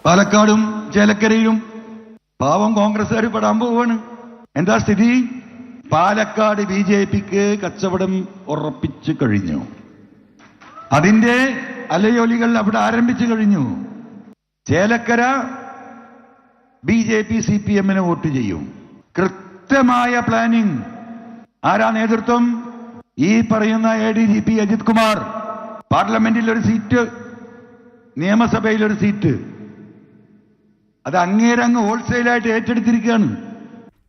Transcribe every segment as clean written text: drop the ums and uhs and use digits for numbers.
പാലക്കാടും ചേലക്കരയിലും പാവം കോൺഗ്രസ്സുകാർ പെടാൻ പോവാണ്. എന്താ സ്ഥിതി? പാലക്കാട് BJPക്ക് കച്ചവടം ഉറപ്പിച്ചു കഴിഞ്ഞു. അതിന്റെ അലയൊലികൾ അവിടെ ആരംഭിച്ചു കഴിഞ്ഞു. ചേലക്കര BJP CPM-ന് വോട്ട് ചെയ്യും. കൃത്യമായ പ്ലാനിംഗ്. ആരാ നേതൃത്വം? ഈ പറയുന്ന ADGP അജിത് കുമാർ. പാർലമെന്റിൽ ഒരു സീറ്റ്, നിയമസഭയിൽ ഒരു സീറ്റ്, അത് അങ്ങേരങ്ങ് ഹോൾസെയിലായിട്ട് ഏറ്റെടുത്തിരിക്കുകയാണ്.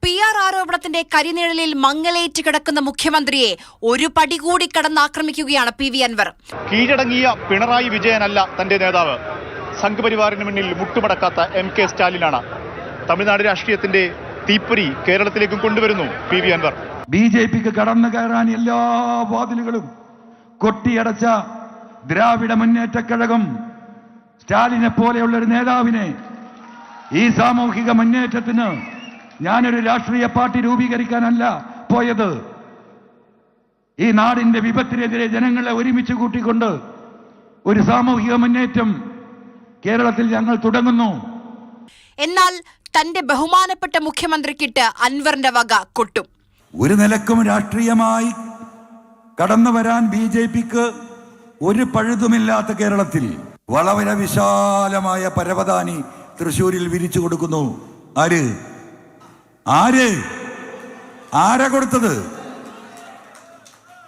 PR ആരോപണത്തിന്റെ കരിനിഴലിൽ മങ്ങലേറ്റ് കിടക്കുന്ന മുഖ്യമന്ത്രിയെ ഒരു പടി കൂടി കടന്നാക്രമിക്കുകയാണ് PV അൻവർ. കീഴടങ്ങിയ പിണറായി വിജയനല്ല തന്റെ നേതാവ്. സംഘപരിവാറിന് മുന്നിൽ മുട്ടുമടക്കാത്ത MK സ്റ്റാലിനാണ്. തമിഴ്നാട് രാഷ്ട്രീയത്തിന്റെ തീപ്പൊരി കേരളത്തിലേക്കും കൊണ്ടുവരുന്നു PV അൻവർ. BJPക്ക് കടന്നു കയറാൻ എല്ലാ വാതിലുകളും കൊട്ടിയടച്ച ദ്രാവിഡ മുന്നേറ്റ കഴകം സ്റ്റാലിനെ പോലെയുള്ള ഒരു നേതാവിനെ, ഈ സാമൂഹിക മുന്നേറ്റത്തിന് ഞാനൊരു രാഷ്ട്രീയ പാർട്ടി രൂപീകരിക്കാനല്ല പോയത്. ഈ നാടിന്റെ വിപത്തിനെതിരെ ജനങ്ങളെ ഒരുമിച്ച് കൂട്ടിക്കൊണ്ട് ഒരു സാമൂഹിക മുന്നേറ്റം കേരളത്തിൽ ഞങ്ങൾ തുടങ്ങുന്നു. എന്നാൽ തന്റെ ബഹുമാനപ്പെട്ട മുഖ്യമന്ത്രിക്കിട്ട് അൻവറിന്റെ വക കൊട്ടും. ഒരു നിലക്കും രാഷ്ട്രീയമായി കടന്നു വരാൻ BJPക്ക് ഒരു പഴുതുമില്ലാത്ത കേരളത്തിൽ വളരെ വിശാലമായ പരവതാനി തൃശ്ശൂരിൽ വിരിച്ചു കൊടുക്കുന്നു. ആരാ കൊടുത്തത്?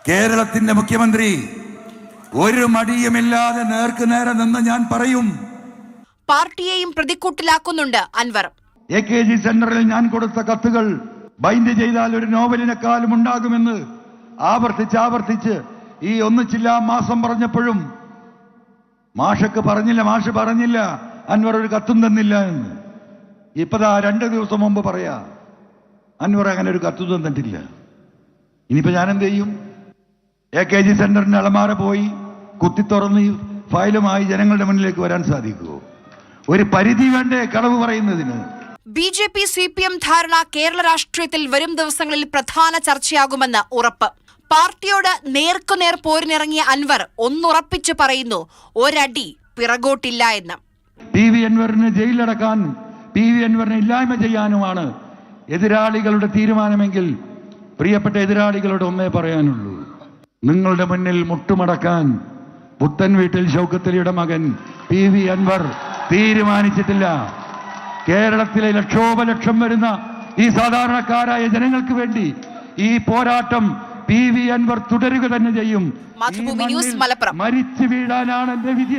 കേരളത്തിന്റെ മുഖ്യമന്ത്രി. ഒരു മടിയുമില്ലാതെ നേർക്ക് നേരെ നിന്ന് ഞാൻ പറയും. പാർട്ടിയെയും പ്രതിക്കൂട്ടിലാക്കുന്നുണ്ട് അൻവർ. AKG സെന്ററിൽ ഞാൻ കൊടുത്ത കത്തുകൾ ബൈൻഡ് ചെയ്താൽ ഒരു നോവലിനെക്കാളും ഉണ്ടാകുമെന്ന് ആവർത്തിച്ച് ഈ ഒന്നിച്ചില്ല മാസം പറഞ്ഞപ്പോഴും മാഷ് പറഞ്ഞില്ല അൻവർ ഒരു കത്തും തന്നില്ല എന്ന്. ഇപ്പതാ 2 ദിവസം മുമ്പ് പറയാ അൻവർ അങ്ങനെ ഒരു കത്ത് തന്നിട്ടില്ല. ഇനിയിപ്പോ ഞാൻ എന്ത് ചെയ്യും? AKG സെന്ററിന്റെ അളമാര പോയി കുത്തി തുറന്ന് ഈ ഫയലുമായി ജനങ്ങളുടെ മുന്നിലേക്ക് വരാൻ സാധിക്കുമോ? ഒരു പരിധി വേണ്ടേ കളവ് പറയുന്നതിന്? BJP CPM ധാരണ കേരള രാഷ്ട്രീയത്തിൽ വരും ദിവസങ്ങളിൽ പ്രധാന ചർച്ചയാകുമെന്ന് ഉറപ്പ്. പാർട്ടിയോട് നേർക്കുനേർ പോരിനിറങ്ങിയ അൻവർ ഒന്നുറപ്പിച്ചു പറയുന്നു, ഒരടി പിറകോട്ടില്ല എന്ന്. PV അൻവറിന് ജയിലിലടക്കാൻ, PV അൻവറിനെ ഇല്ലായ്മ ചെയ്യാനുമാണ് എതിരാളികളുടെ തീരുമാനമെങ്കിൽ പ്രിയപ്പെട്ട എതിരാളികളോട് ഒന്നേ പറയാനുള്ളൂ, നിങ്ങളുടെ മുന്നിൽ മുട്ടുമടക്കാൻ പുത്തൻ വീട്ടിൽ ഷൗക്കത്തലിയുടെ മകൻ PV അൻവർ തീരുമാനിച്ചിട്ടില്ല. കേരളത്തിലെ ലക്ഷോപലക്ഷം വരുന്ന ഈ സാധാരണക്കാരായ ജനങ്ങൾക്ക് വേണ്ടി ഈ പോരാട്ടം PV അൻവർ തുടരുക തന്നെ ചെയ്യും. മാതൃഭൂമി ന്യൂസ്, മലപ്പുറം. മരിച്ചു വീഴാനാണ് എന്റെ വിധി.